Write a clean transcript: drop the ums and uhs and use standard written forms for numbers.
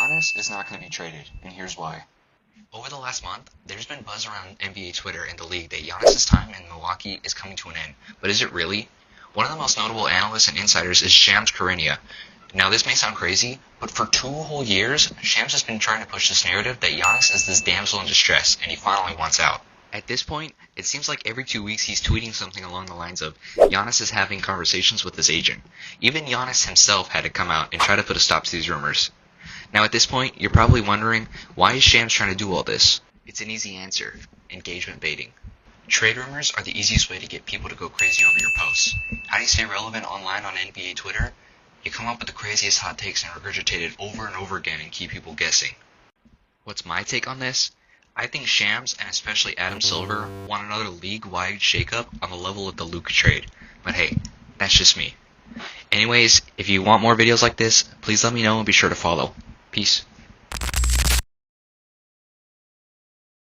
Giannis is not going to be traded, and here's why. Over the last month, there's been buzz around NBA Twitter and the league that Giannis' time in Milwaukee is coming to an end. But is it really? One of the most notable analysts and insiders is Shams Charania. Now this may sound crazy, but for 2 whole years, Shams has been trying to push this narrative that Giannis is this damsel in distress, and he finally wants out. At this point, it seems like every 2 weeks he's tweeting something along the lines of, Giannis is having conversations with his agent. Even Giannis himself had to come out and try to put a stop to these rumors. Now at this point, you're probably wondering, why is Shams trying to do all this? It's an easy answer: engagement baiting. Trade rumors are the easiest way to get people to go crazy over your posts. How do you stay relevant online on NBA Twitter? You come up with the craziest hot takes and regurgitate it over and over again and keep people guessing. What's my take on this? I think Shams, and especially Adam Silver, want another league-wide shakeup on the level of the Luka trade. But hey, that's just me. Anyways, if you want more videos like this, please let me know and be sure to follow. Peace.